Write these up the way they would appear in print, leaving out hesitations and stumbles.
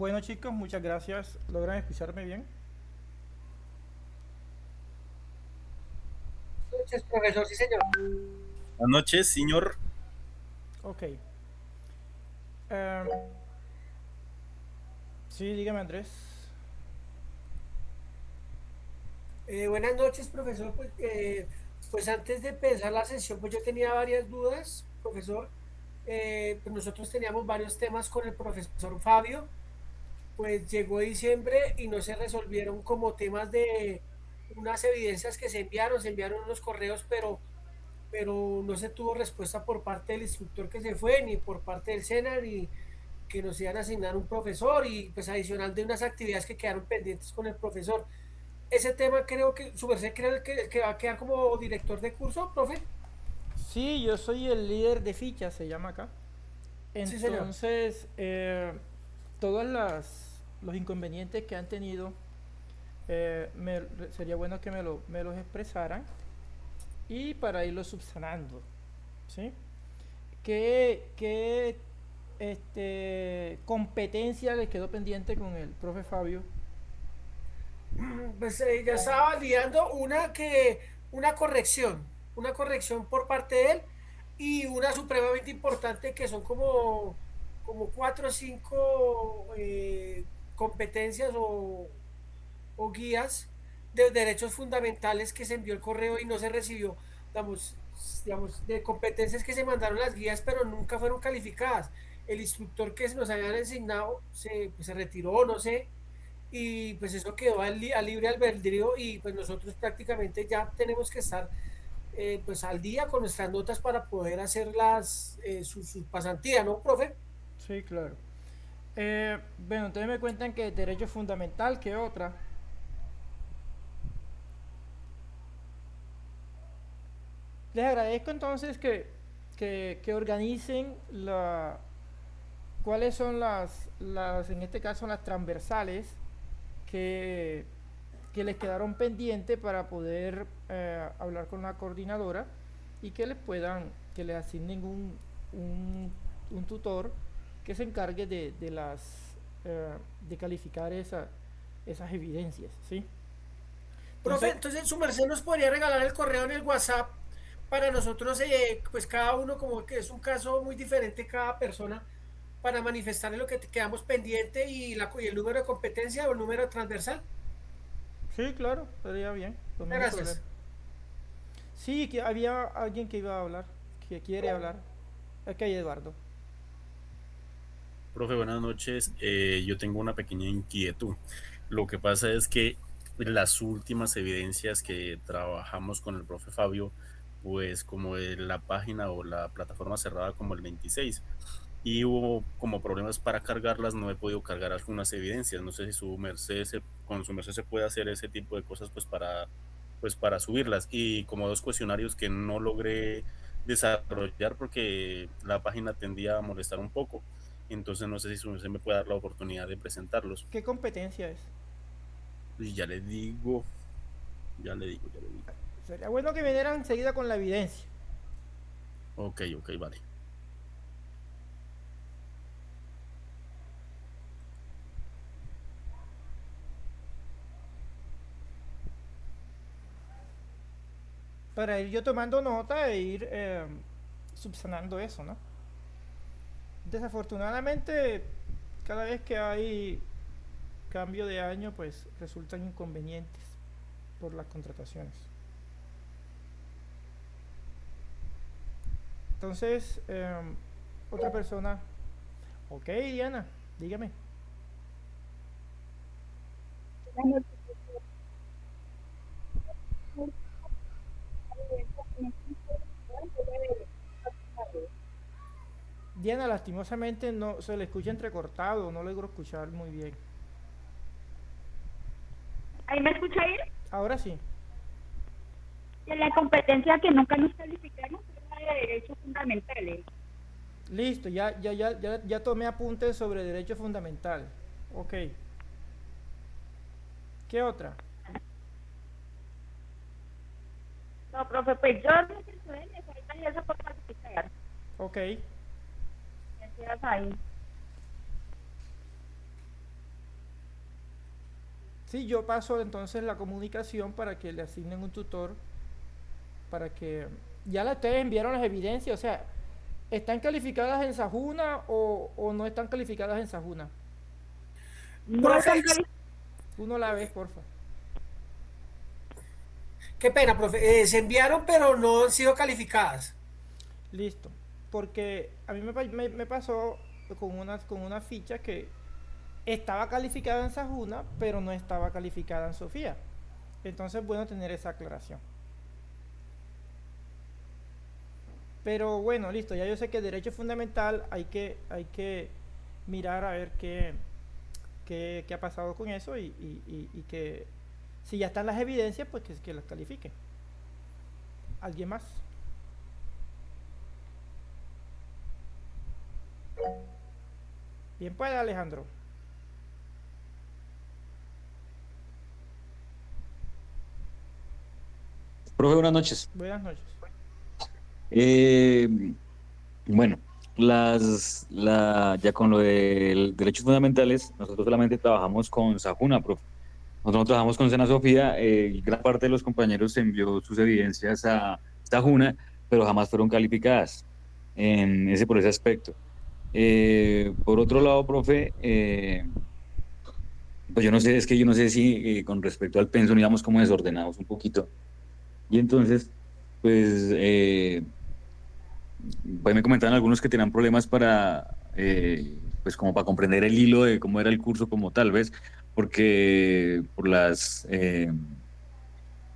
Bueno chicos, muchas gracias. ¿Logran escucharme bien? Noches, profesor, sí, señor. Buenas noches, señor. Ok. Em, sí, dígame Andrés. Buenas noches, profesor. Pues antes de empezar la sesión, pues yo tenía varias dudas, profesor. Pues nosotros teníamos varios temas con el profesor Fabio. Pues llegó diciembre y no se resolvieron como temas de unas evidencias que se enviaron unos correos, pero no se tuvo respuesta por parte del instructor que se fue, ni por parte del SENA, ni que nos iban a asignar un profesor y pues adicional de unas actividades que quedaron pendientes con el profesor. Ese tema creo que su merced cree el que va a quedar como director de curso, profe. Sí, yo soy el líder de fichas, se llama acá. Sí, señor. Entonces, todos los inconvenientes que han tenido, sería bueno que me los expresaran y para irlos subsanando. ¿Sí? ¿Qué competencia les quedó pendiente con el profe Fabio? Pues ya estaba liando una corrección por parte de él y una supremamente importante que son como cuatro o cinco competencias o guías de derechos fundamentales que se envió el correo y no se recibió, digamos, de competencias que se mandaron las guías, pero nunca fueron calificadas. El instructor que nos habían asignado pues, se retiró, no sé, y pues eso quedó al libre albedrío y pues nosotros prácticamente ya tenemos que estar pues al día con nuestras notas para poder hacer su pasantía, ¿no, profe? Sí, claro. Bueno, ustedes me cuentan que derecho fundamental, que otra. Les agradezco entonces que organicen cuáles son en este caso, las transversales que, que les quedaron pendientes para poder hablar con la coordinadora y que les asignen un tutor que se encargue de calificar esas evidencias, ¿sí? Profe, Entonces, entonces su merced nos podría regalar el correo en el WhatsApp para nosotros, pues cada uno como que es un caso muy diferente cada persona para manifestarle lo que quedamos pendiente y el número de competencia o el número transversal. sí, claro, estaría bien, por mí Muchas no hay problema. gracias. Sí, que había alguien que iba a hablar, que quiere hablar. Ok, Eduardo. Profe, buenas noches. Yo tengo una pequeña inquietud. Lo que pasa es que las últimas evidencias que trabajamos con el profe Fabio, pues como la página o la plataforma cerrada como el 26 y hubo como problemas para cargarlas, no he podido cargar algunas evidencias. No sé si con su merced se puede hacer ese tipo de cosas pues para subirlas. Y como dos cuestionarios que no logré desarrollar porque la página tendía a molestar un poco. Entonces no sé si su merced me puede dar la oportunidad de presentarlos. ¿Qué competencia es? Y ya le digo, ya le digo. Sería bueno que vinieran enseguida con la evidencia. Ok, ok, vale. Para ir yo tomando nota e ir subsanando eso, ¿no? Desafortunadamente, cada vez que hay cambio de año, pues resultan inconvenientes por las contrataciones. Entonces, otra persona. Ok, Diana, dígame. Diana, lastimosamente no se le escucha entrecortado, no logro escuchar muy bien. ¿Ahí me escucha ir? Ahora sí. De la competencia que nunca nos calificamos es la de derechos fundamentales. Listo, ya tomé apuntes sobre derecho fundamental. Ok. ¿Qué otra? No, profe, pues yo no sé si me falta eso por calificar. Ok. Gracias ahí. Sí, yo paso entonces la comunicación para que le asignen un tutor, para que ya ustedes enviaron las evidencias, o sea, ¿están calificadas en Sajuna o no están calificadas en Sajuna? No Profe, están calificadas. Uno la vez, porfa. qué pena, profe. Se enviaron, pero no han sido calificadas. Listo. Porque a mí me pasó con una ficha que estaba calificada en Sajuna, pero no estaba calificada en Sofía. Entonces, bueno tener esa aclaración. Pero bueno, listo, ya yo sé que derecho fundamental hay que mirar a ver qué ha pasado con eso y que si ya están las evidencias, pues que las califiquen. ¿Alguien más? Bien, pues Alejandro. Profe, buenas noches. Buenas noches. Eh, bueno, ya con lo de derechos fundamentales, nosotros solamente trabajamos con Sajuna, profe. Nosotros no trabajamos con Sena Sofía. Gran parte de los compañeros envió sus evidencias a Sajuna, pero jamás fueron calificadas por ese aspecto. Por otro lado, profe, pues yo no sé, es que yo no sé si con respecto al pensum íbamos como desordenados un poquito. Y entonces, pues, pues me comentaban algunos que tenían problemas pues como para comprender el hilo de cómo era el curso como tal vez, porque por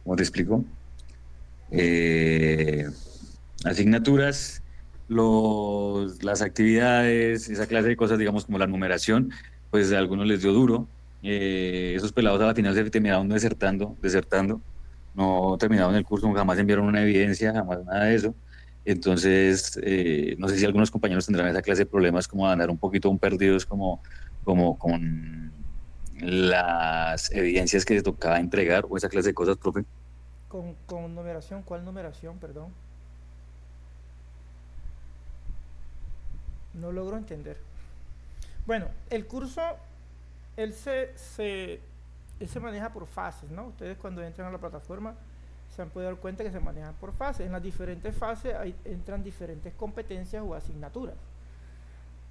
¿cómo te explico? Eh, Asignaturas, las actividades, esa clase de cosas, digamos como la numeración, pues a algunos les dio duro. Esos pelados a la final se terminaron desertando, no terminaron el curso, jamás enviaron una evidencia, jamás nada de eso. Entonces, no sé si algunos compañeros tendrán esa clase de problemas como de andar un poquito perdidos como con las evidencias que les tocaba entregar o esa clase de cosas, profe. Con numeración, ¿cuál numeración? Perdón. No logro entender. Bueno, el curso, él él se maneja por fases, ¿no? Ustedes cuando entran a la plataforma se han podido dar cuenta que se maneja por fases. En las diferentes fases entran diferentes competencias o asignaturas.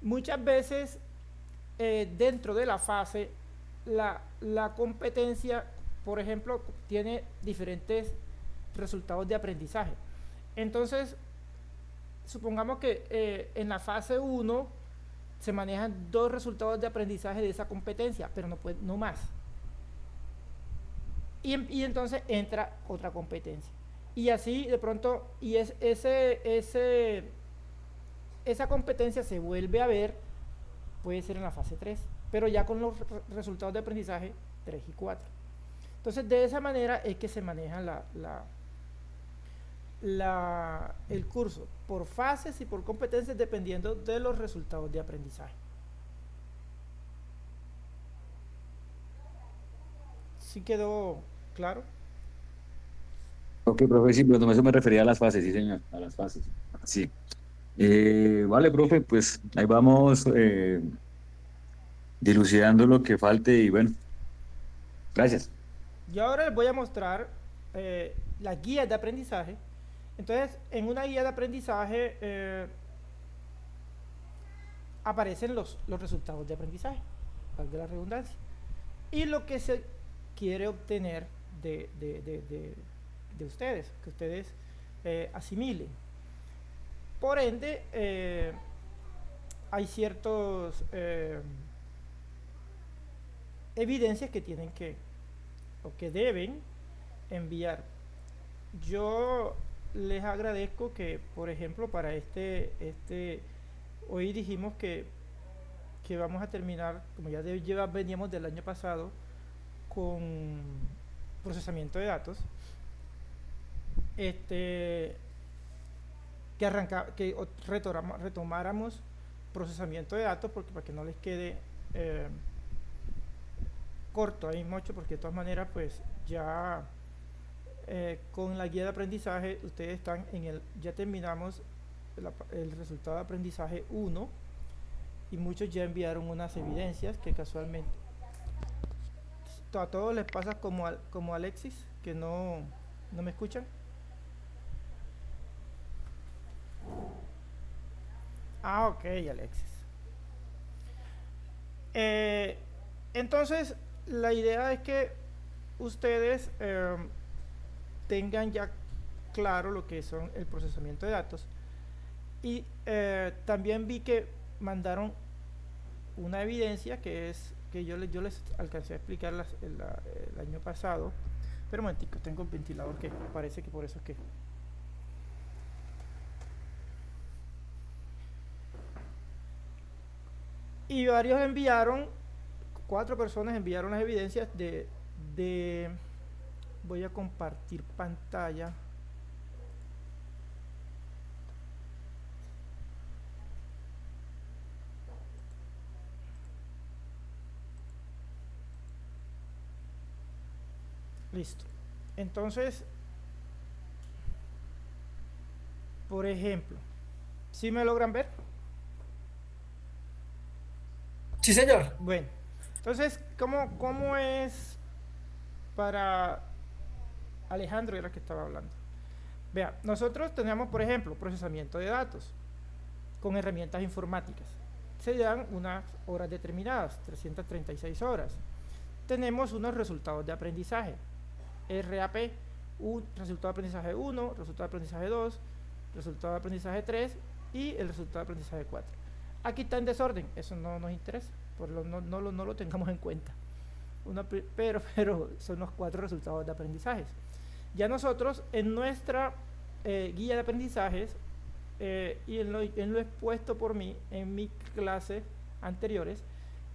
Muchas veces dentro de la fase, la competencia, por ejemplo, tiene diferentes resultados de aprendizaje. Entonces, supongamos que en la fase 1 se manejan 2 resultados de aprendizaje de esa competencia, pero no más. Y entonces entra otra competencia. Y así de pronto, esa competencia se vuelve a ver, puede ser en la fase 3, pero ya con los resultados de aprendizaje 3 y 4. Entonces de esa manera es que se maneja el curso, por fases y por competencias dependiendo de los resultados de aprendizaje. ¿Sí quedó claro? Ok, profe, sí, pero no, eso me refería a las fases, sí, señor, a las fases. Sí. Vale, profe, pues ahí vamos dilucidando lo que falte y bueno, gracias. Yo ahora les voy a mostrar las guías de aprendizaje. Entonces, en una guía de aprendizaje aparecen los resultados de aprendizaje, valga la redundancia, y lo que se quiere obtener de ustedes, que ustedes asimilen. Por ende, hay ciertas evidencias que tienen o que deben enviar. Yo les agradezco que, por ejemplo, para hoy dijimos que vamos a terminar, como ya veníamos del año pasado, con procesamiento de datos, que retomáramos procesamiento de datos, porque para que no les quede corto ahí mucho, porque de todas maneras pues ya con la guía de aprendizaje ustedes están ya terminamos el resultado de aprendizaje 1 y muchos ya enviaron unas evidencias que casualmente a todos les pasa como Alexis, que no me escuchan. Ah, ok, Alexis. Entonces, la idea es que ustedes tengan ya claro lo que son el procesamiento de datos. Y también vi que mandaron una evidencia que es que yo les alcancé a explicar el año pasado. Pero un momentico, tengo el ventilador que parece que por eso es que... Y varios enviaron, 4 personas enviaron las evidencias de voy a compartir pantalla. Listo. Entonces, por ejemplo, ¿sí me logran ver? Sí, señor. Bueno, entonces, ¿cómo es para Alejandro, era el que estaba hablando? Vea, nosotros tenemos, por ejemplo, procesamiento de datos con herramientas informáticas. Se dan unas horas determinadas, 336 horas. Tenemos unos resultados de aprendizaje. RAP, resultado de aprendizaje 1, resultado de aprendizaje 2, resultado de aprendizaje 3 y el resultado de aprendizaje 4. Aquí está en desorden, eso no nos interesa, no lo tengamos en cuenta. Pero son los 4 resultados de aprendizajes. Ya nosotros en nuestra guía de aprendizajes y en lo expuesto por mí en mis clases anteriores,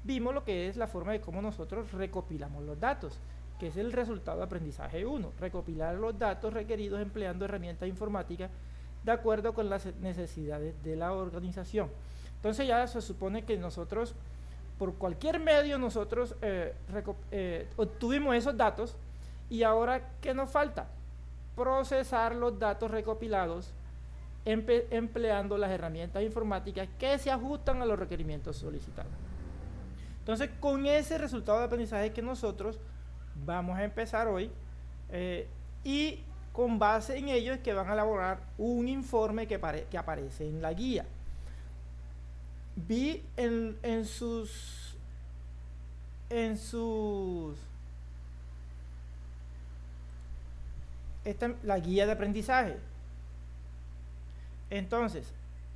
vimos lo que es la forma de cómo nosotros recopilamos los datos, que es el resultado de aprendizaje 1, recopilar los datos requeridos empleando herramientas informáticas de acuerdo con las necesidades de la organización. Entonces ya se supone que nosotros, por cualquier medio, nosotros obtuvimos esos datos y ahora, ¿qué nos falta? Procesar los datos recopilados empleando las herramientas informáticas que se ajustan a los requerimientos solicitados. Entonces, con ese resultado de aprendizaje que nosotros vamos a empezar hoy y con base en ello es que van a elaborar un informe que aparece en la guía. Vi en sus la guía de aprendizaje. Entonces,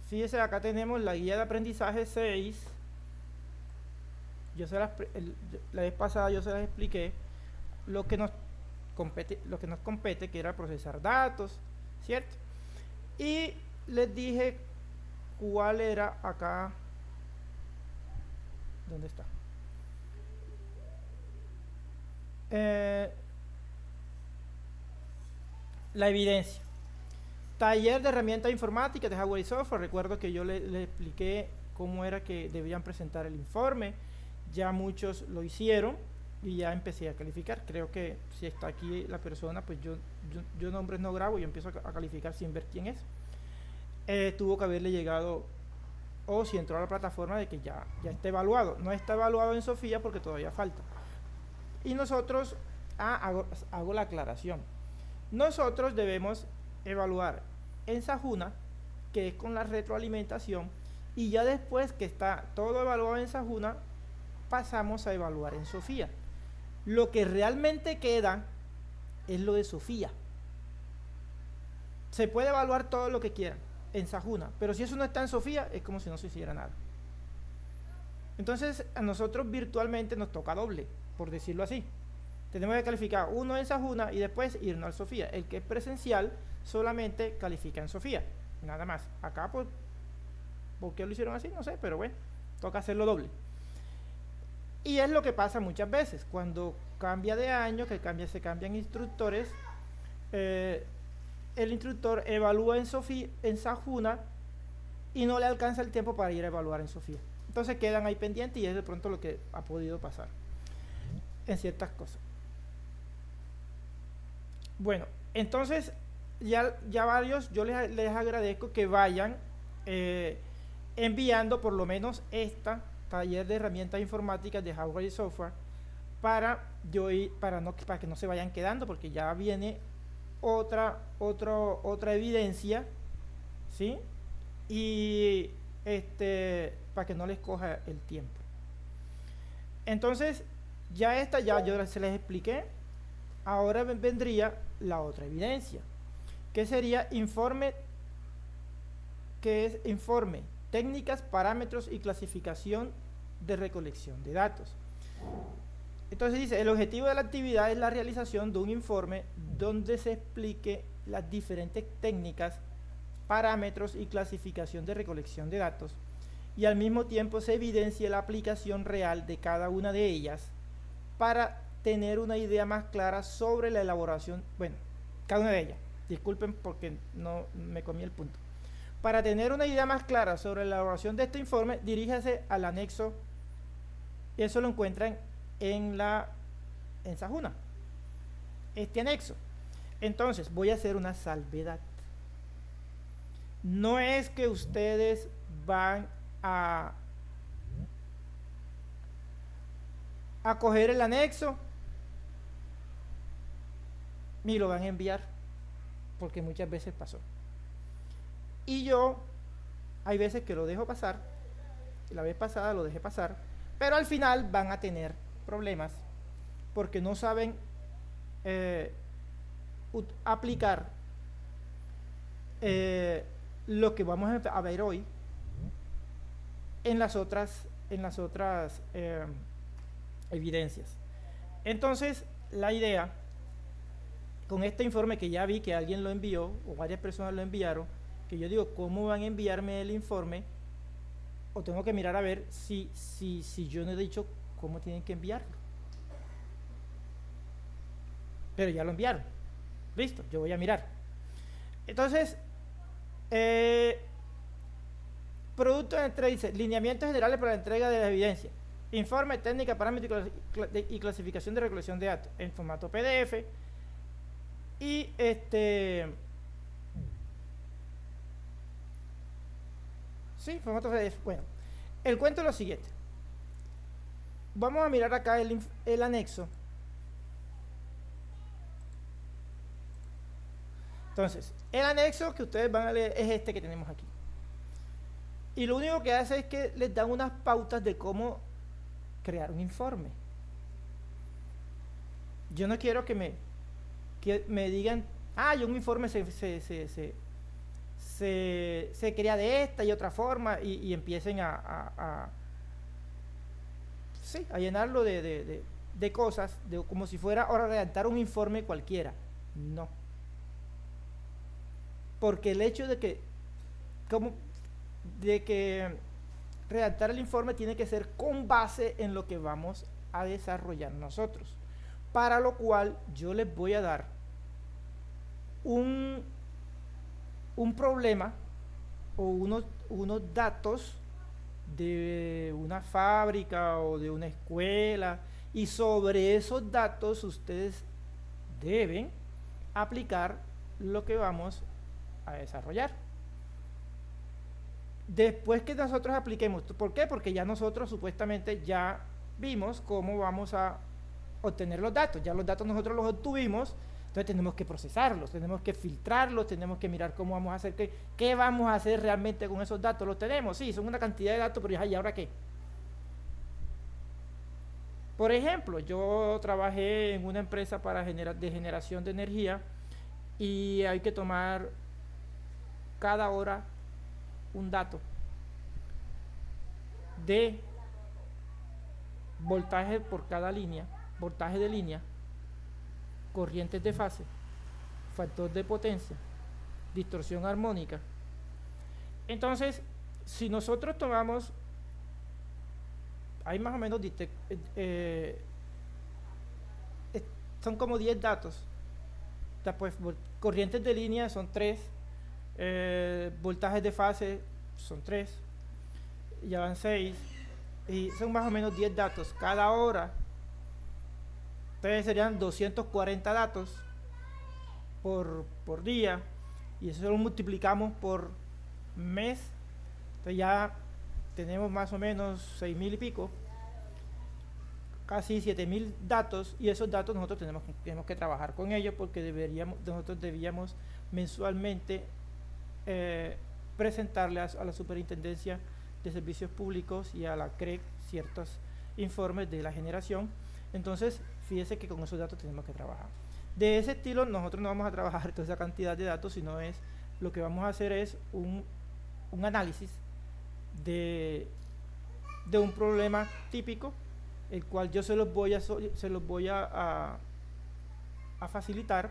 fíjese, acá tenemos la guía de aprendizaje 6. La vez pasada yo se las expliqué lo que nos compete, que era procesar datos, ¿cierto? Y les dije cuál era acá. ¿Dónde está? La evidencia. Taller de herramientas informáticas de hardware y software. Recuerdo que yo le expliqué cómo era que debían presentar el informe. Ya muchos lo hicieron y ya empecé a calificar. Creo que si está aquí la persona, pues yo nombres no grabo, yo empiezo a calificar sin ver quién es. Tuvo que haberle llegado, o si entró a la plataforma, de que ya está evaluado. No está evaluado en Sofía porque todavía falta. Y nosotros, hago la aclaración. Nosotros debemos evaluar en Sajuna, que es con la retroalimentación, y ya después que está todo evaluado en Sajuna, pasamos a evaluar en Sofía. Lo que realmente queda es lo de Sofía. Se puede evaluar todo lo que quieran en Sajuna, pero si eso no está en Sofía, es como si no se hiciera nada. Entonces, a nosotros virtualmente nos toca doble, por decirlo así. Tenemos que calificar uno en Sajuna y después irnos al Sofía. El que es presencial solamente califica en Sofía, nada más. Acá, pues, ¿por qué lo hicieron así? No sé, pero bueno, toca hacerlo doble. Y es lo que pasa muchas veces, cuando cambia de año, se cambian instructores, el instructor evalúa en Sajuna y no le alcanza el tiempo para ir a evaluar en Sofía. Entonces quedan ahí pendientes y es de pronto lo que ha podido pasar en ciertas cosas. Bueno, entonces ya varios, yo les agradezco que vayan enviando por lo menos esta taller de herramientas informáticas de hardware y software para para que no se vayan quedando, porque ya viene otra evidencia, ¿sí? Y para que no les coja el tiempo. Entonces, ya yo se les expliqué. Ahora vendría la otra evidencia, que sería informe, técnicas, parámetros y clasificación de recolección de datos. Entonces dice, el objetivo de la actividad es la realización de un informe donde se explique las diferentes técnicas, parámetros y clasificación de recolección de datos, y al mismo tiempo se evidencie la aplicación real de cada una de ellas para tener una idea más clara sobre la elaboración, bueno, cada una de ellas, disculpen porque no me comí el punto. Para tener una idea más clara sobre la elaboración de este informe, diríjase al anexo, y eso lo encuentran en Sajuna, este anexo. Entonces, voy a hacer una salvedad. No es que ustedes van a coger el anexo y lo van a enviar, porque muchas veces pasó. Y yo, hay veces que lo dejo pasar, la vez pasada lo dejé pasar, pero al final van a tener problemas, porque no saben aplicar lo que vamos a ver hoy en las otras evidencias. Entonces, la idea con este informe, que ya vi que alguien lo envió o varias personas lo enviaron, que yo digo, ¿cómo van a enviarme el informe? O tengo que mirar a ver si yo no he dicho cómo tienen que enviarlo. Pero ya lo enviaron. Listo, yo voy a mirar. Entonces, producto de entrega, dice, lineamientos generales para la entrega de la evidencia. Informe, técnica, parámetros y clasificación de recolección de datos en formato PDF. Y sí, formato PDF. Bueno, el cuento es lo siguiente. Vamos a mirar acá el anexo. Entonces, el anexo que ustedes van a leer es este que tenemos aquí. Y lo único que hace es que les dan unas pautas de cómo crear un informe. Yo no quiero que me digan, un informe se crea de esta y otra forma y empiecen a llenarlo de cosas, como si fuera ahora redactar un informe cualquiera. No. Porque el hecho de que redactar el informe tiene que ser con base en lo que vamos a desarrollar nosotros, para lo cual yo les voy a dar un problema o unos datos de una fábrica o de una escuela, y sobre esos datos ustedes deben aplicar lo que vamos a desarrollar. Después que nosotros apliquemos, ¿por qué? Porque ya nosotros supuestamente ya vimos cómo vamos a obtener los datos, ya los datos nosotros los obtuvimos, entonces tenemos que procesarlos, tenemos que filtrarlos, tenemos que mirar cómo vamos a hacer, qué vamos a hacer realmente con esos datos. Los tenemos, sí, son una cantidad de datos, pero ¿y ahora qué? Por ejemplo, yo trabajé en una empresa de generación de energía, y hay que tomar cada hora un dato de voltaje por cada línea, voltaje de línea, corrientes de fase, factor de potencia, distorsión armónica. Entonces, si nosotros tomamos, hay más o menos son como 10 datos. Pues, corrientes de línea son 3, voltajes de fase son 3, ya van 6, y son más o menos 10 datos cada hora. Entonces serían 240 datos por día, y eso lo multiplicamos por mes, entonces ya tenemos más o menos 6.000 y pico. casi 7000 datos, y esos datos nosotros tenemos que trabajar con ellos, porque nosotros debíamos mensualmente presentarle a la Superintendencia de Servicios Públicos y a la CREC ciertos informes de la generación. Entonces, fíjese que con esos datos tenemos que trabajar. De ese estilo, nosotros no vamos a trabajar toda esa cantidad de datos, sino lo que vamos a hacer es un análisis de un problema típico, el cual yo se los voy a facilitar,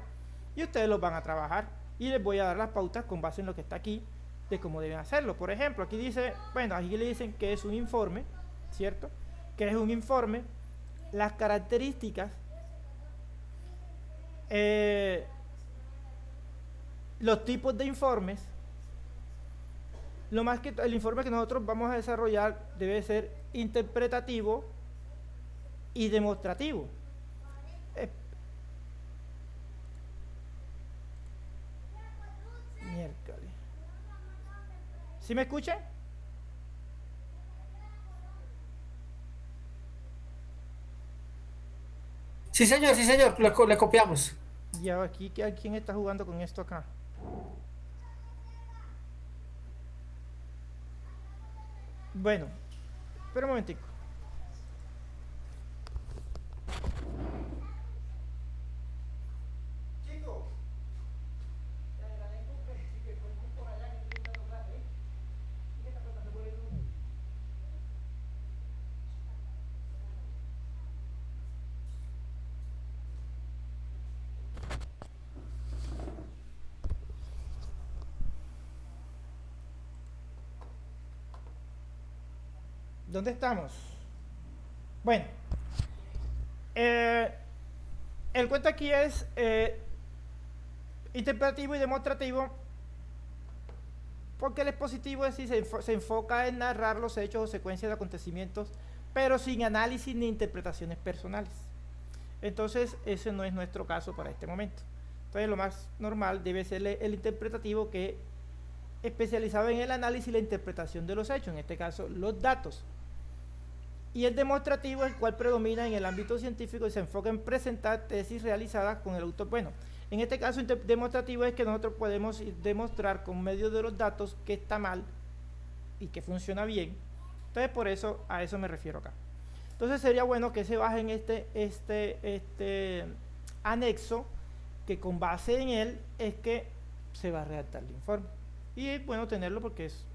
y ustedes los van a trabajar, y les voy a dar las pautas con base en lo que está aquí de cómo deben hacerlo. Por ejemplo, aquí dice, bueno, aquí le dicen que es un informe, ¿cierto? Que es un informe, las características, los tipos de informes. Lo más que el informe que nosotros vamos a desarrollar debe ser interpretativo y demostrativo. Miércoles. ¿Sí me escuchan? Sí, señor, le copiamos. Ya aquí, ¿quién está jugando con esto acá? Bueno, espera un momentico. ¿Dónde estamos? Bueno, el cuento aquí es interpretativo y demostrativo, porque el expositivo es decir, se enfoca en narrar los hechos o secuencias de acontecimientos, pero sin análisis ni interpretaciones personales. Entonces, ese no es nuestro caso para este momento. Entonces, lo más normal debe ser el interpretativo, que es especializado en el análisis y la interpretación de los hechos, en este caso, los datos. Y el demostrativo, el cual predomina en el ámbito científico y se enfoca en presentar tesis realizadas con el autor. Bueno, en este caso demostrativo es que nosotros podemos demostrar con medio de los datos que está mal y que funciona bien. Entonces, por eso, a eso me refiero acá. Entonces, sería bueno que se bajen este anexo, que con base en él es que se va a redactar el informe. Y es bueno tenerlo porque es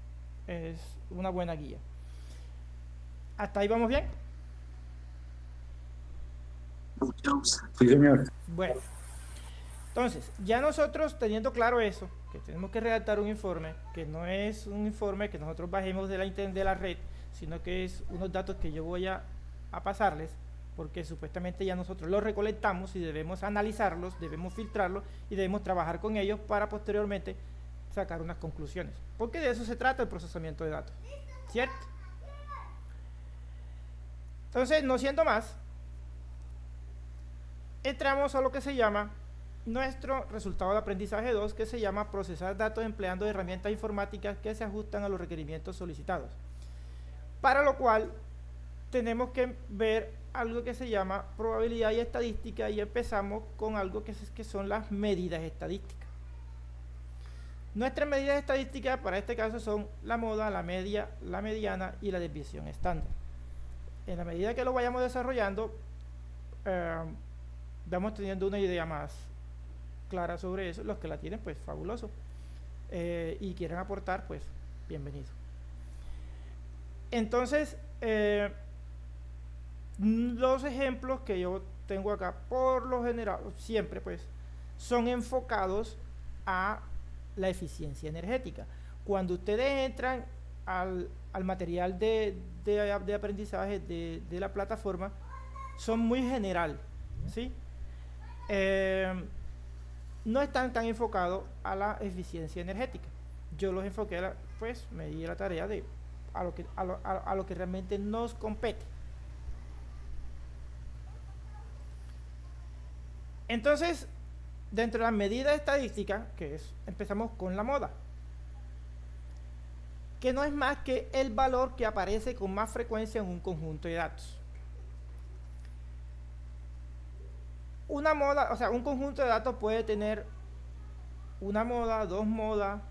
una buena guía. ¿Hasta ahí vamos bien? Sí, señor. Bueno, entonces, ya nosotros teniendo claro eso, que tenemos que redactar un informe, que no es un informe que nosotros bajemos de la red, sino que es unos datos que yo voy a pasarles, porque supuestamente ya nosotros los recolectamos y debemos analizarlos, debemos filtrarlos y debemos trabajar con ellos para posteriormente sacar unas conclusiones. Porque de eso se trata el procesamiento de datos, ¿cierto? Entonces, no siendo más, entramos a lo que se llama nuestro resultado de aprendizaje 2, que se llama procesar datos empleando herramientas informáticas que se ajustan a los requerimientos solicitados. Para lo cual, tenemos que ver algo que se llama probabilidad y estadística, y empezamos con algo que son las medidas estadísticas. Nuestras medidas estadísticas para este caso son la moda, la media, la mediana y la desviación estándar. En la medida que lo vayamos desarrollando, vamos teniendo una idea más clara sobre eso. Los que la tienen, pues fabuloso, y quieren aportar, pues bienvenido. Entonces, los ejemplos que yo tengo acá, por lo general, siempre pues, son enfocados a la eficiencia energética. Cuando ustedes entran al material de aprendizaje de la plataforma, son muy general, ¿sí? No están tan enfocados a la eficiencia energética. Yo los enfoqué, pues me di la tarea de a lo que realmente nos compete. Entonces, dentro de las medidas estadísticas, empezamos con la moda, que no es más que el valor que aparece con más frecuencia en un conjunto de datos. una moda, o sea, un conjunto de datos puede tener una moda, dos modas,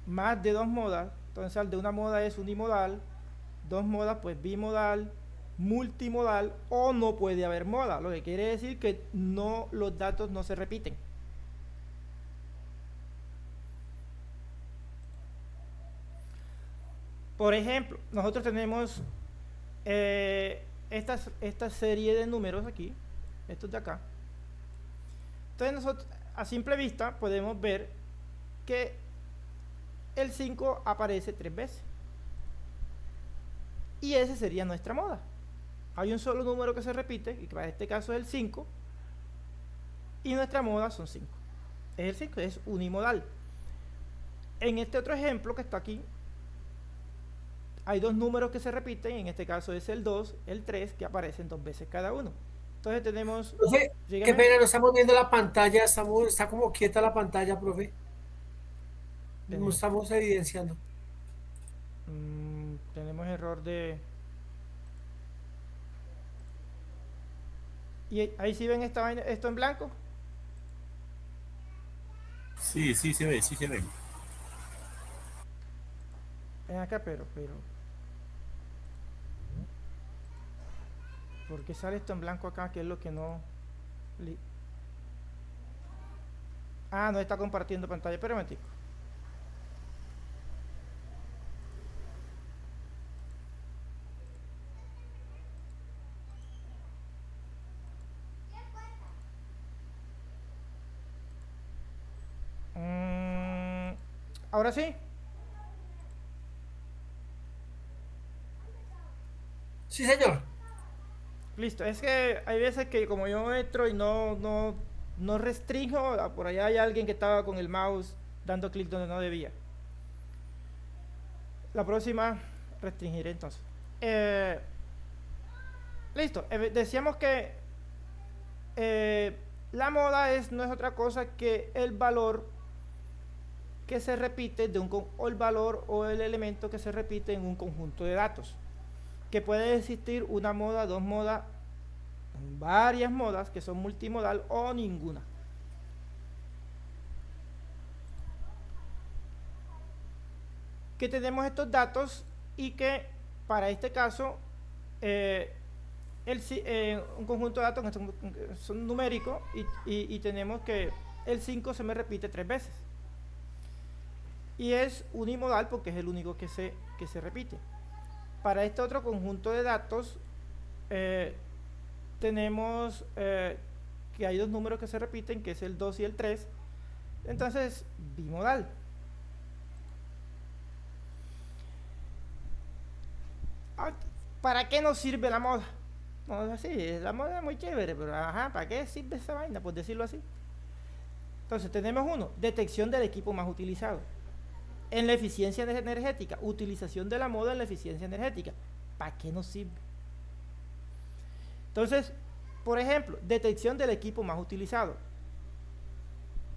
más de dos modas. Entonces, al de una moda es unimodal, dos modas, pues bimodal, multimodal, o no puede haber moda, lo que quiere decir que no, los datos no se repiten. Por ejemplo, nosotros tenemos esta serie de números aquí, estos de acá. Entonces nosotros a simple vista podemos ver que el 5 aparece 3 veces. Y ese sería nuestra moda. Hay un solo número que se repite, y que para este caso es el 5, y nuestra moda son 5. Es el 5, es unimodal. En este otro ejemplo que está aquí, hay dos números que se repiten, en este caso es el 2, el 3, que aparecen 2 veces cada uno. Entonces tenemos... Profe, qué dígame. pena, no estamos viendo la pantalla, está como quieta la pantalla, profe. No estamos evidenciando. Tenemos error de... ¿Y ahí sí ven esto en blanco? Sí, sí se ve, sí se ve. Ven acá, pero... ¿Por qué sale esto en blanco acá? Que es lo que no... Ah, no está compartiendo pantalla. Espera un momentico. Ahora sí. Sí, señor. Listo. Es que hay veces que como yo entro y no restringo, por allá hay alguien que estaba con el mouse dando clic donde no debía. La próxima restringiré entonces. Listo. Decíamos que la moda no es otra cosa que el valor que se repite o el valor o el elemento que se repite en un conjunto de datos. Que puede existir una moda, dos modas, varias modas que son multimodal o ninguna. Que tenemos estos datos y que para este caso un conjunto de datos que son numéricos y tenemos que el 5 se me repite 3 veces. Y es unimodal porque es el único que se repite. Para este otro conjunto de datos tenemos que hay dos números que se repiten, que es el 2 y el 3. Entonces, bimodal. ¿Para qué nos sirve la moda? No es así, la moda es muy chévere, pero ajá, ¿para qué sirve esa vaina? Por decirlo así. Entonces, tenemos uno, detección del equipo más utilizado. En la eficiencia energética, utilización de la moda en la eficiencia energética. ¿Para qué nos sirve? Entonces, por ejemplo, detección del equipo más utilizado.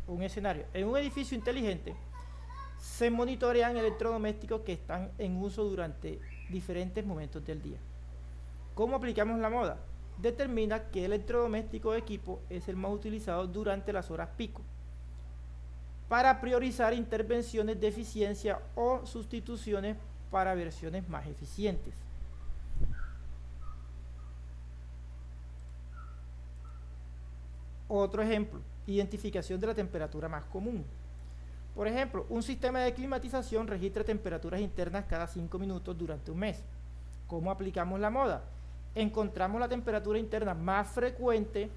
Un escenario. En un edificio inteligente se monitorean electrodomésticos que están en uso durante diferentes momentos del día. ¿Cómo aplicamos la moda? Determina qué electrodoméstico o equipo es el más utilizado durante las horas pico, para priorizar intervenciones de eficiencia o sustituciones para versiones más eficientes. Otro ejemplo, identificación de la temperatura más común. Por ejemplo, un sistema de climatización registra temperaturas internas cada 5 minutos durante un mes. ¿Cómo aplicamos la moda? Encontramos la temperatura interna más frecuente,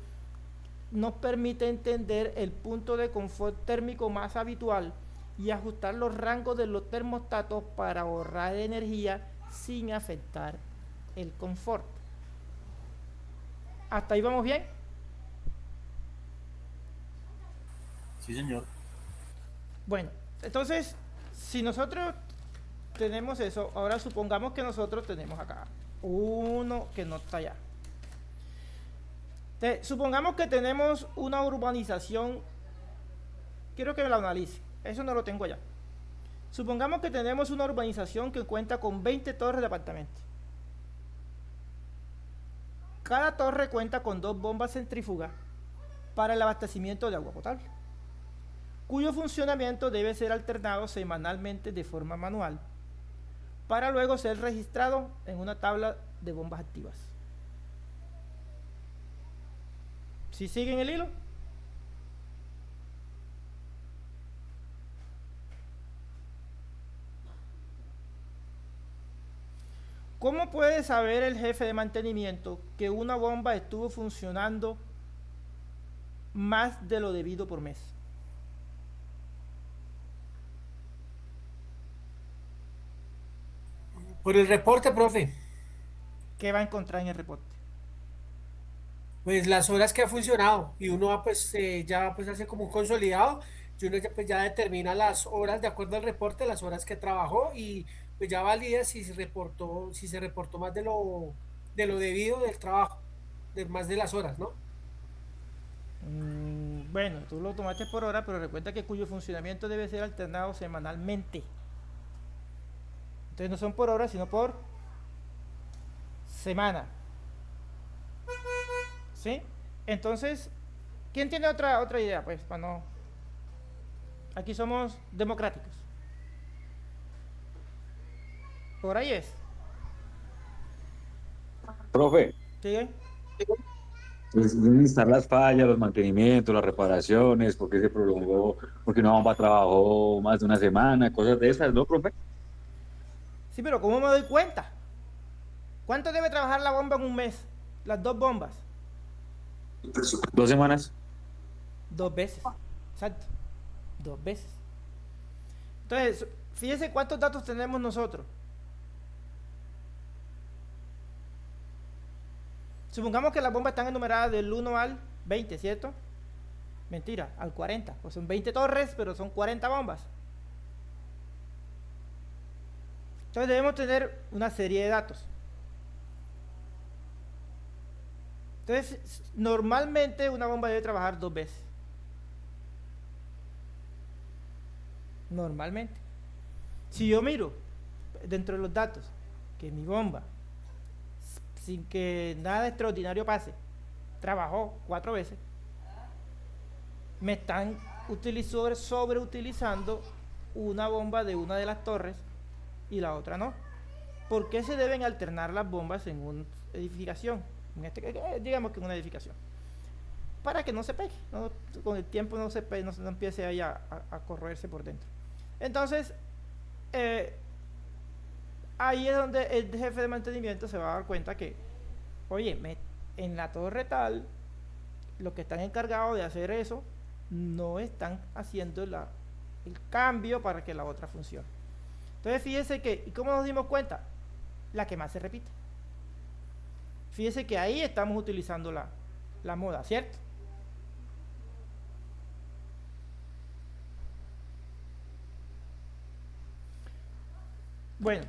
nos permite entender el punto de confort térmico más habitual y ajustar los rangos de los termostatos para ahorrar energía sin afectar el confort. ¿Hasta ahí vamos bien? Sí, señor. Bueno, entonces, si nosotros tenemos eso, ahora supongamos que nosotros tenemos acá uno que no está allá. Supongamos que tenemos una urbanización, quiero que me la analice, eso no lo tengo allá. Supongamos que tenemos una urbanización que cuenta con 20 torres de apartamentos. Cada torre cuenta con 2 bombas centrífugas para el abastecimiento de agua potable, cuyo funcionamiento debe ser alternado semanalmente de forma manual, para luego ser registrado en una tabla de bombas activas. ¿Sí siguen el hilo? ¿Cómo puede saber el jefe de mantenimiento que una bomba estuvo funcionando más de lo debido por mes? Por el reporte, profe, ¿Qué va a encontrar en el reporte? pues las horas que ha funcionado y uno va, pues ya pues hace como un consolidado y uno ya, pues, ya determina las horas de acuerdo al reporte, las horas que trabajó y pues ya valida si se reportó más de lo debido del trabajo, de más de las horas, ¿no? Bueno, tú lo tomaste por hora, pero recuerda que cuyo funcionamiento debe ser alternado semanalmente. Entonces no son por hora, sino por semana. ¿Sí? Entonces, ¿quién tiene otra idea? Pues, para no. Aquí somos democráticos. Por ahí es. Profe, ¿Sigue? pues, deben estar las fallas, los mantenimientos, las reparaciones, porque se prolongó, porque una bomba trabajó más de una semana, cosas de esas, ¿no, profe? Sí, pero ¿cómo me doy cuenta? ¿Cuánto debe trabajar la bomba en un mes? Las dos bombas. 2 semanas. 2 veces. Exacto. 2 veces. Entonces, fíjese cuántos datos tenemos nosotros. Supongamos que las bombas están enumeradas del 1 al 20, ¿cierto? Mentira, al 40. Pues son 20 torres, pero son 40 bombas. Entonces debemos tener una serie de datos. Entonces, normalmente una bomba debe trabajar 2 veces. Normalmente. Si yo miro dentro de los datos que mi bomba, sin que nada extraordinario pase, trabajó 4 veces, me están sobreutilizando una bomba de una de las torres y la otra no. ¿Por qué se deben alternar las bombas en una edificación? Digamos que en una edificación. Para que no se pegue, ¿no? Con el tiempo no se pegue, no empiece ahí a corroerse por dentro. Entonces, ahí es donde el jefe de mantenimiento se va a dar cuenta que, oye, en la torre tal, los que están encargados de hacer eso no están haciendo el cambio para que la otra funcione. Entonces fíjese que, ¿y cómo nos dimos cuenta? La que más se repite. Fíjese que ahí estamos utilizando la moda, ¿cierto? Bueno,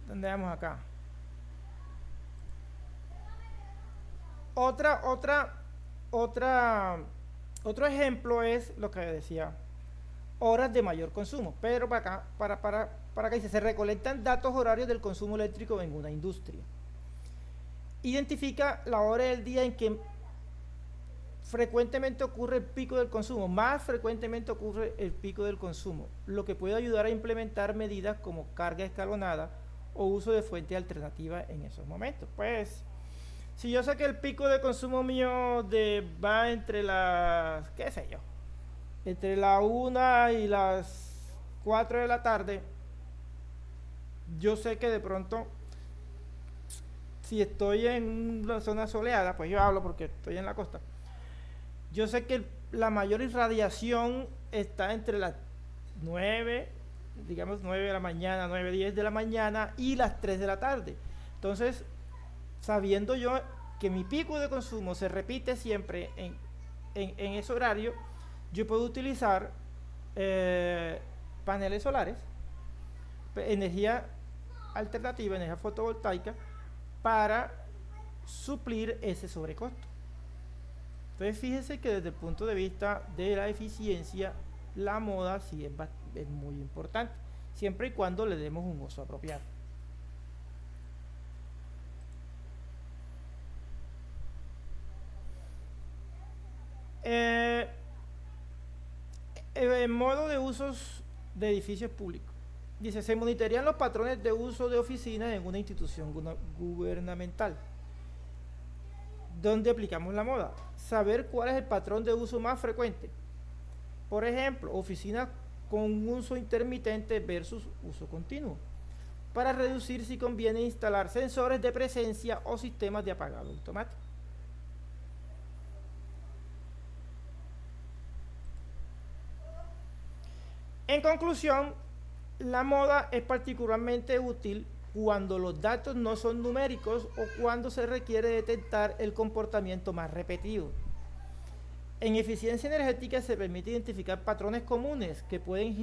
¿dónde vamos acá? Otro ejemplo es lo que decía, horas de mayor consumo. Pero para acá dice, se recolectan datos horarios del consumo eléctrico en una industria. Identifica la hora del día en que frecuentemente ocurre el pico del consumo, más frecuentemente ocurre el pico del consumo, lo que puede ayudar a implementar medidas como carga escalonada o uso de fuente alternativa en esos momentos. Pues, si yo sé que el pico de consumo mío va entre las, qué sé yo, entre la 1 y las 4 de la tarde, yo sé que de pronto, si estoy en una zona soleada, pues yo hablo porque estoy en la costa, yo sé que la mayor irradiación está entre las 9, digamos 9 de la mañana, 9, 10 de la mañana y las 3 de la tarde. Entonces, sabiendo yo que mi pico de consumo se repite siempre en ese horario, yo puedo utilizar paneles solares, energía alternativa, energía fotovoltaica, para suplir ese sobrecosto. Entonces fíjese que desde el punto de vista de la eficiencia, la moda sí es muy importante, siempre y cuando le demos un uso apropiado. Eh, modo de usos de edificios públicos. Dice, se monitorean los patrones de uso de oficinas en una institución gubernamental. ¿Dónde aplicamos la moda? Saber cuál es el patrón de uso más frecuente. Por ejemplo, oficinas con uso intermitente versus uso continuo. Para reducir si conviene instalar sensores de presencia o sistemas de apagado automático. En conclusión, la moda es particularmente útil cuando los datos no son numéricos o cuando se requiere detectar el comportamiento más repetido. En eficiencia energética se permite identificar patrones comunes que pueden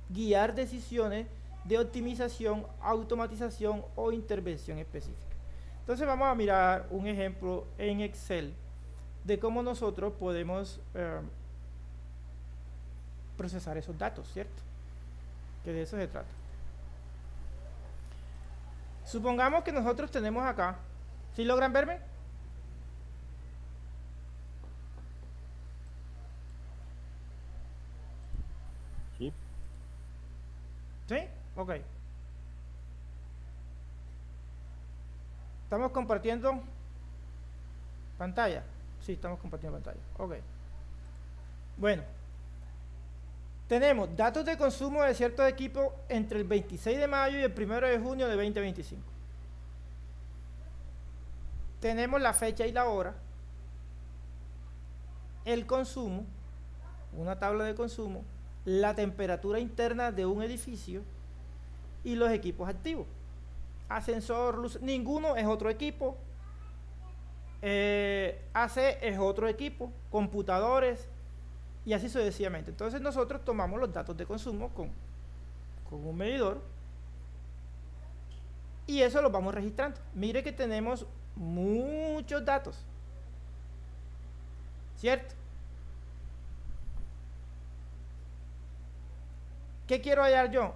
guiar decisiones de optimización, automatización o intervención específica. Entonces vamos a mirar un ejemplo en Excel de cómo nosotros podemos procesar esos datos, ¿cierto? Que de eso se trata. Supongamos que nosotros tenemos acá, ¿sí logran verme? Sí. ¿Sí? Ok. ¿Estamos compartiendo pantalla? Sí, estamos compartiendo pantalla. Ok. Bueno. Tenemos datos de consumo de ciertos equipos entre el 26 de mayo y el 1 de junio de 2025. Tenemos la fecha y la hora, el consumo, una tabla de consumo, la temperatura interna de un edificio y los equipos activos. Ascensor, luz, ninguno es otro equipo. AC es otro equipo, computadores, y así sucesivamente. Entonces nosotros tomamos los datos de consumo con un medidor y eso lo vamos registrando. Mire que tenemos muchos datos, ¿cierto? ¿Qué quiero hallar yo?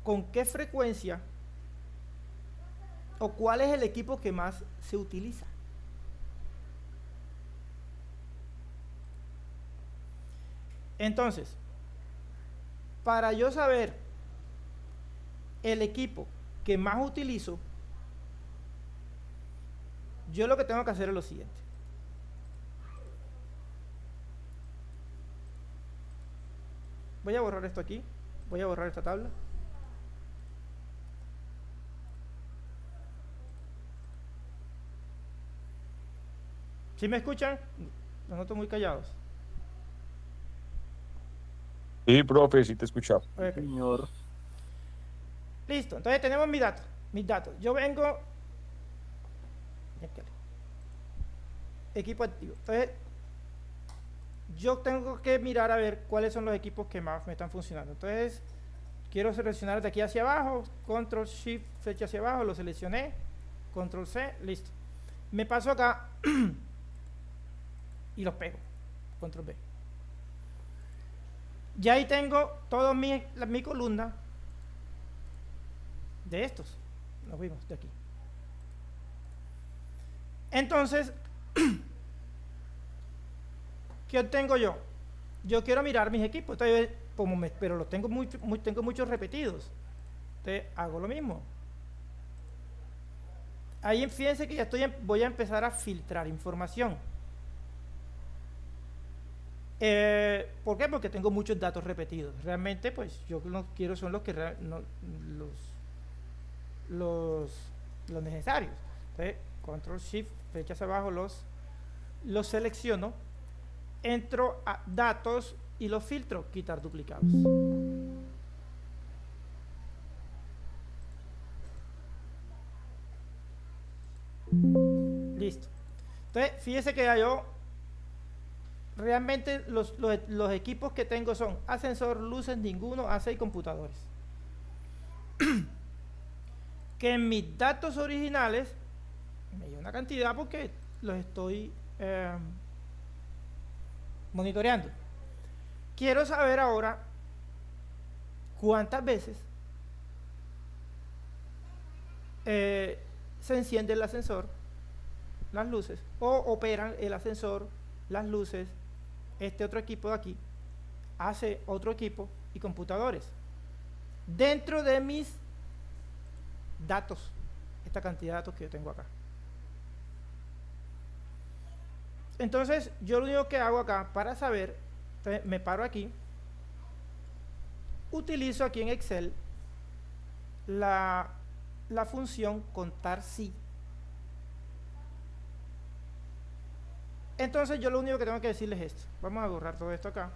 ¿Con qué frecuencia o cuál es el equipo que más se utiliza? Entonces, para yo saber el equipo que más utilizo, yo lo que tengo que hacer es lo siguiente. Voy a borrar esto aquí, voy a borrar esta tabla. ¿Sí me escuchan? Los noto muy callados. Sí, profe, sí te escuchaba. Okay. Señor. Listo, entonces tenemos mis datos. Yo vengo, equipo activo. Entonces, yo tengo que mirar a ver cuáles son los equipos que más me están funcionando. Entonces, quiero seleccionar de aquí hacia abajo, control shift, flecha hacia abajo, lo seleccioné, control C, listo. Me paso acá y los pego, control B. Ya ahí tengo toda mi columna de estos. Nos vimos de aquí. Entonces, ¿qué obtengo yo? Yo quiero mirar mis equipos, entonces, pero los tengo tengo muchos repetidos. Entonces, hago lo mismo. Ahí fíjense que ya voy a empezar a filtrar información. ¿Por qué? Porque tengo muchos datos repetidos. Realmente, pues, yo lo que quiero son los que los necesarios. Entonces, control shift, flecha hacia abajo, los selecciono, entro a datos y los filtro, quitar duplicados. Listo. Entonces, fíjese que ya yo realmente los equipos que tengo son ascensor, luces, ninguno, AC y computadores. Que en mis datos originales me dio una cantidad porque los estoy monitoreando. Quiero saber ahora cuántas veces se enciende el ascensor, las luces, o operan el ascensor, las luces, este otro equipo de aquí hace otro equipo y computadores. Dentro de mis datos, esta cantidad de datos que yo tengo acá. Entonces, yo lo único que hago acá para saber, entonces me paro aquí, utilizo aquí en Excel la función contar si. Entonces, yo lo único que tengo que decirles es esto. Vamos a borrar todo esto acá.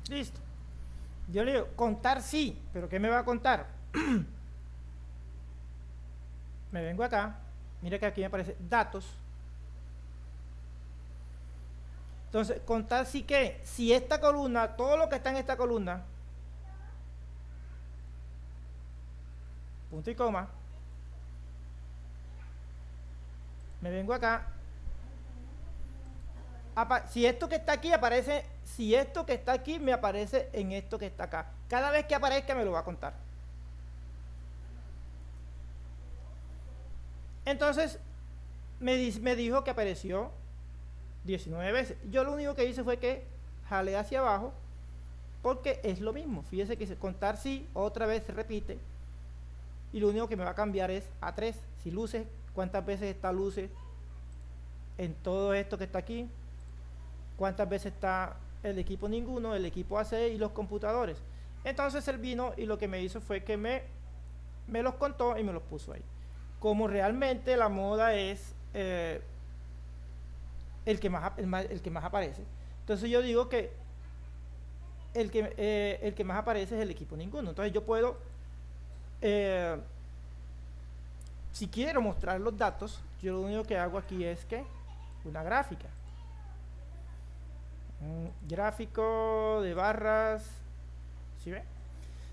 Listo. Yo le digo, contar sí, pero ¿qué me va a contar? Me vengo acá, mira que aquí me aparece datos. Entonces, contar sí que, si esta columna, todo lo que está en esta columna, punto y coma, me vengo acá, si esto que está aquí aparece, si esto que está aquí me aparece en esto que está acá, cada vez que aparezca me lo va a contar. Entonces me dijo que apareció 19 veces. Yo lo único que hice fue que jalé hacia abajo, porque es lo mismo. Fíjese que contar sí, otra vez se repite, y lo único que me va a cambiar es a 3. Si luces, cuántas veces está luces en todo esto que está aquí, cuántas veces está el equipo ninguno, el equipo AC y los computadores. Entonces él vino y lo que me hizo fue que me los contó y me los puso ahí. Como realmente la moda es el que más aparece, entonces yo digo que el que más aparece es el equipo ninguno. Entonces yo puedo, si quiero mostrar los datos, yo lo único que hago aquí es que una gráfica, un gráfico de barras, ¿sí ve?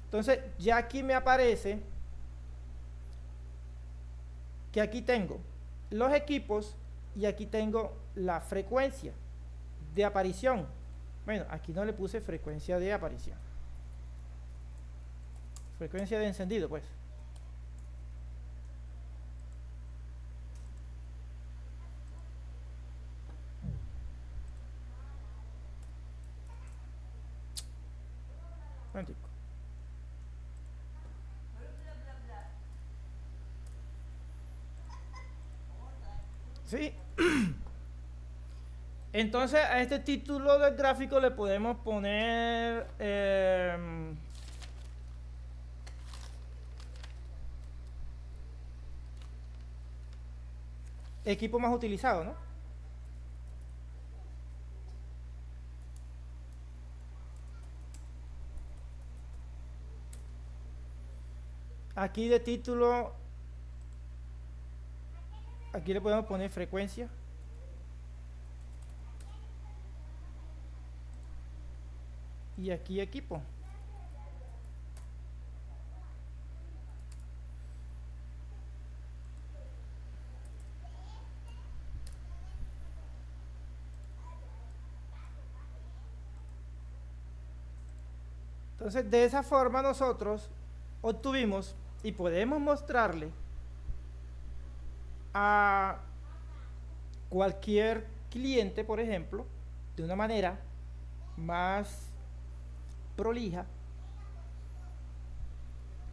Entonces ya aquí me aparece que aquí tengo los equipos y aquí tengo la frecuencia de aparición. Bueno, aquí no le puse frecuencia de aparición, frecuencia de encendido, pues. Un momentico. ¿Sí? Entonces a este título del gráfico le podemos poner equipo más utilizado, ¿no? Aquí de título, aquí le podemos poner frecuencia. Y aquí equipo. Entonces de esa forma nosotros obtuvimos y podemos mostrarle a cualquier cliente, por ejemplo, de una manera más prolija,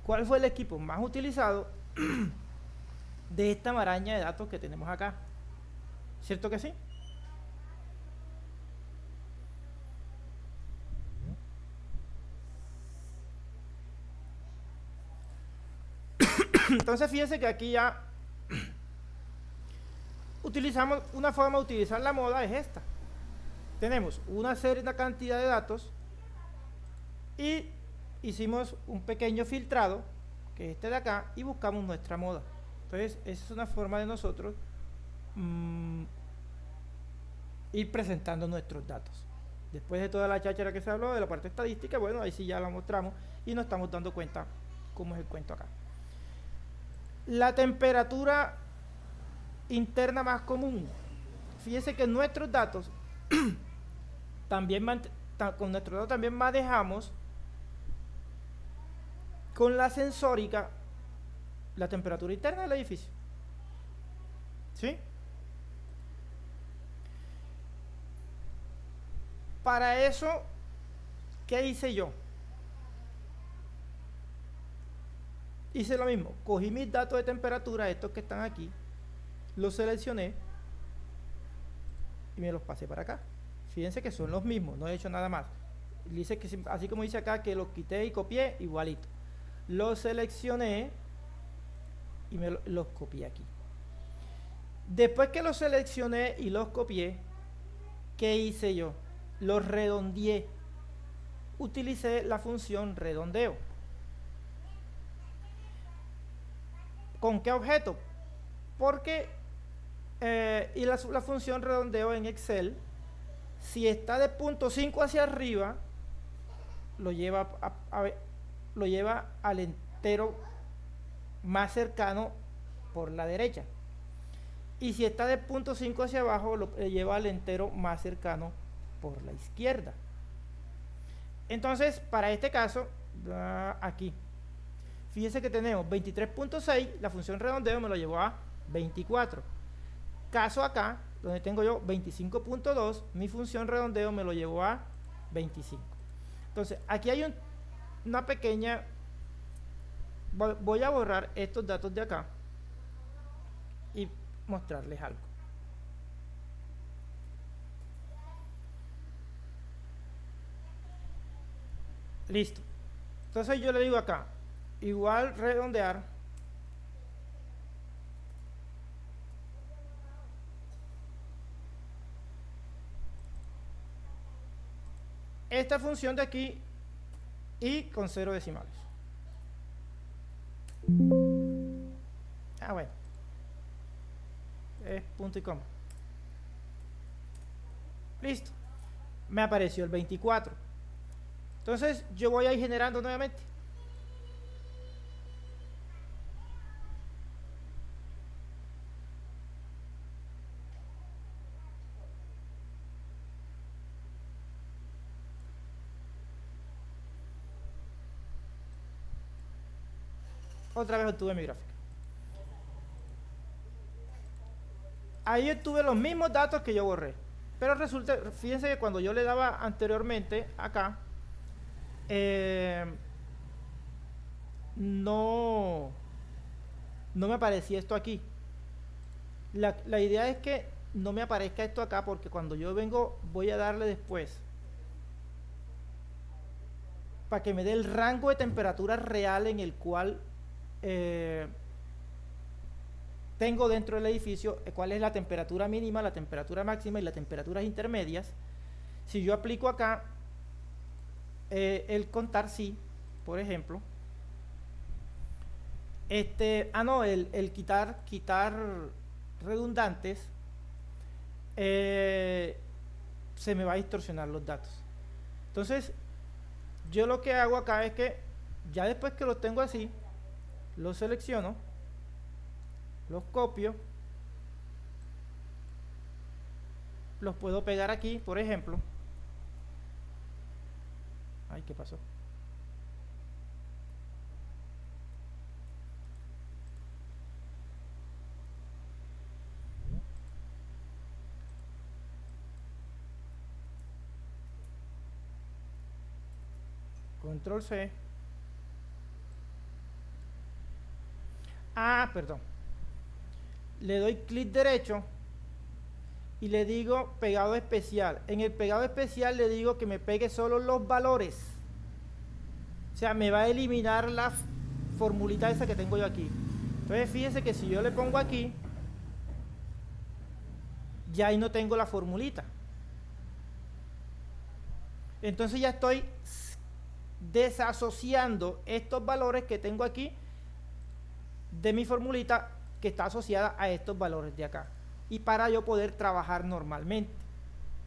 cuál fue el equipo más utilizado de esta maraña de datos que tenemos acá. ¿Cierto que sí? Entonces fíjense que aquí ya utilizamos una forma de utilizar la moda, es esta. Tenemos una cantidad de datos y hicimos un pequeño filtrado, que es este de acá, y buscamos nuestra moda. Entonces esa es una forma de nosotros ir presentando nuestros datos. Después de toda la cháchara que se habló de la parte estadística, bueno, ahí sí ya la mostramos y nos estamos dando cuenta cómo es el cuento acá. La temperatura interna más común. Fíjense que nuestros datos también con nuestros datos también manejamos con la sensórica la temperatura interna del edificio. ¿Sí? Para eso, ¿qué hice yo? Hice lo mismo, cogí mis datos de temperatura, estos que están aquí, los seleccioné y me los pasé para acá. Fíjense que son los mismos, no he hecho nada más. Dice que, así como dice acá, que los quité y copié, igualito. Los seleccioné y los copié aquí. Después que los seleccioné y los copié, ¿qué hice yo? Los redondeé. Utilicé la función redondeo. ¿Con qué objeto? Porque y la función redondeo en Excel, si está de punto 5 hacia arriba, lo lleva al entero más cercano por la derecha. Y si está de punto 5 hacia abajo, lo lleva al entero más cercano por la izquierda. Entonces, para este caso, aquí, fíjense que tenemos 23.6, la función redondeo me lo llevó a 24. Caso acá, donde tengo yo 25.2, mi función redondeo me lo llevó a 25. Entonces, aquí hay una pequeña... Voy a borrar estos datos de acá y mostrarles algo. Listo. Entonces yo le digo acá, igual redondear. Esta función de aquí y con 0 decimales. Bueno. Es punto y coma. Listo. Me apareció el 24. Entonces yo voy a ir generando nuevamente. Otra vez obtuve mi gráfica. Ahí obtuve los mismos datos que yo borré. Pero resulta, fíjense que cuando yo le daba anteriormente acá, no me aparecía esto aquí. La idea es que no me aparezca esto acá, porque cuando yo vengo voy a darle después para que me dé el rango de temperatura real en el cual tengo dentro del edificio, cuál es la temperatura mínima, la temperatura máxima y las temperaturas intermedias. Si yo aplico acá el contar sí, por ejemplo, el quitar redundantes, se me va a distorsionar los datos. Entonces yo lo que hago acá es que ya después que los tengo así, los selecciono, los copio, los puedo pegar aquí, por ejemplo. Ay, ¿qué pasó? Control C. Perdón. Le doy clic derecho y le digo pegado especial. En el pegado especial le digo que me pegue solo los valores. O sea, me va a eliminar la formulita esa que tengo yo aquí. Entonces fíjense que si yo le pongo aquí, ya ahí no tengo la formulita. Entonces ya estoy desasociando estos valores que tengo aquí de mi formulita que está asociada a estos valores de acá, y para yo poder trabajar normalmente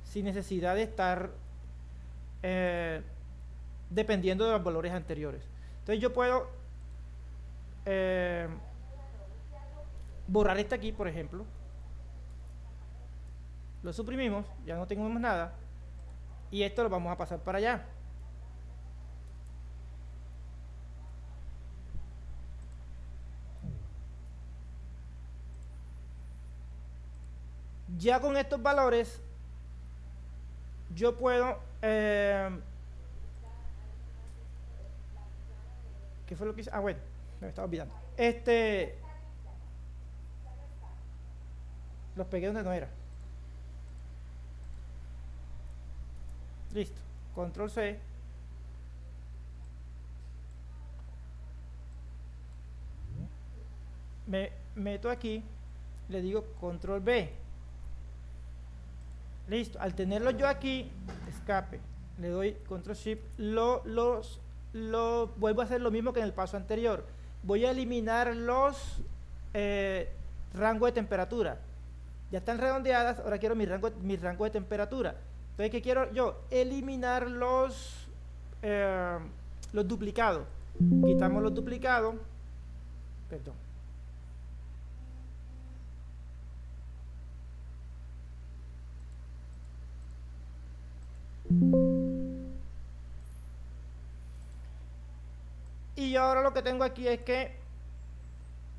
sin necesidad de estar dependiendo de los valores anteriores. Entonces yo puedo borrar este aquí, por ejemplo, lo suprimimos, ya no tenemos nada, y esto lo vamos a pasar para allá. ya con estos valores yo puedo ¿qué fue lo que hice? Ah, bueno, me estaba olvidando. Los pegué donde no era. Listo. Control C. Me meto aquí, le digo control B. Listo. Al tenerlo yo aquí, escape. Le doy control shift. Vuelvo a hacer lo mismo que en el paso anterior. Voy a eliminar los rangos de temperatura. Ya están redondeadas, ahora quiero mi rango de temperatura. Entonces, ¿qué quiero yo? Eliminar los duplicados. Quitamos los duplicados. Perdón. Y yo ahora lo que tengo aquí es que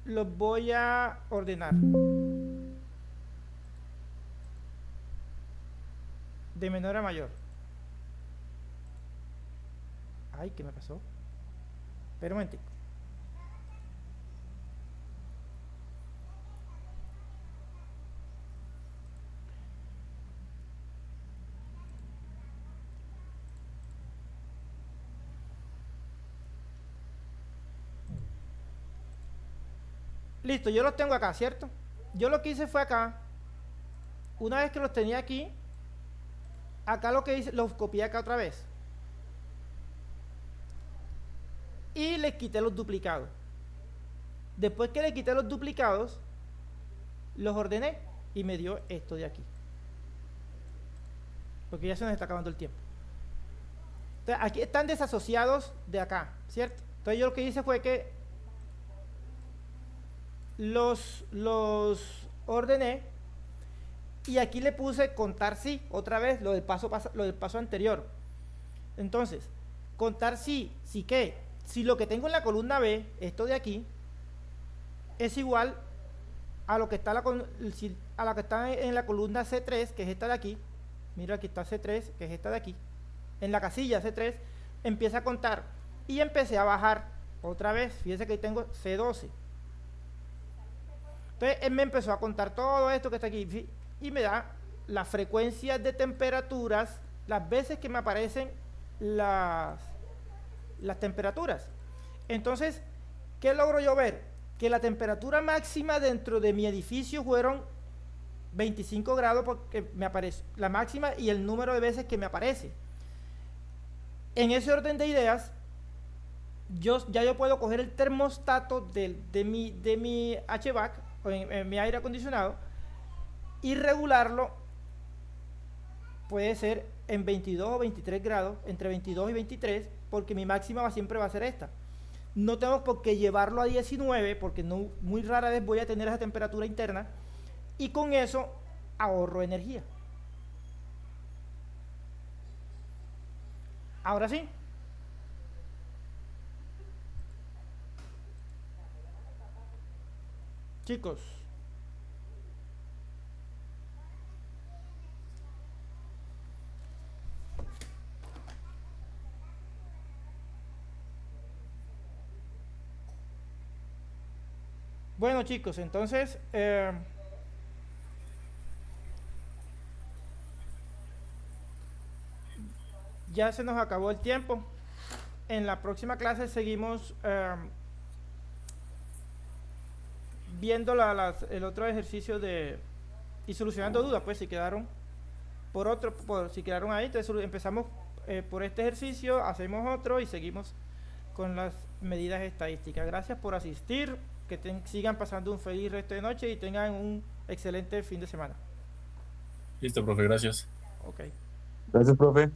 los voy a ordenar de menor a mayor. Ay, ¿qué me pasó? Espera un momentico. Listo, yo los tengo acá, ¿cierto? Yo lo que hice fue acá. Una vez que los tenía aquí, acá lo que hice, los copié acá otra vez. Y le quité los duplicados. Después que le quité los duplicados, los ordené y me dio esto de aquí. Porque ya se nos está acabando el tiempo. Entonces, aquí están desasociados de acá, ¿cierto? Entonces yo lo que hice fue que los ordené y aquí le puse contar sí, otra vez lo del paso anterior. Entonces, contar sí que si lo que tengo en la columna B, esto de aquí, es igual a lo que está en la columna C3, que es esta de aquí. Mira, aquí está C3, que es esta de aquí. En la casilla C3 empieza a contar y empecé a bajar otra vez. Fíjense que ahí tengo C12. Entonces él me empezó a contar todo esto que está aquí y me da las frecuencias de temperaturas, las veces que me aparecen las temperaturas. Entonces, ¿qué logro yo ver? Que la temperatura máxima dentro de mi edificio fueron 25 grados, porque me aparece la máxima y el número de veces que me aparece. En ese orden de ideas, yo puedo coger el termostato de mi HVAC, o en mi aire acondicionado, y regularlo. Puede ser en 22 o 23 grados, entre 22 y 23, porque mi máxima siempre va a ser esta. No tengo por qué llevarlo a 19, porque no, muy rara vez voy a tener esa temperatura interna, y con eso ahorro energía. Ahora sí. Chicos. Bueno, chicos, entonces ya se nos acabó el tiempo. En la próxima clase seguimos viendo el otro ejercicio y solucionando dudas, pues si quedaron si quedaron ahí. Entonces empezamos por este ejercicio, hacemos otro y seguimos con las medidas estadísticas. Gracias por asistir, que sigan pasando un feliz resto de noche y tengan un excelente fin de semana. Listo, profe, gracias. Ok. Gracias, profe.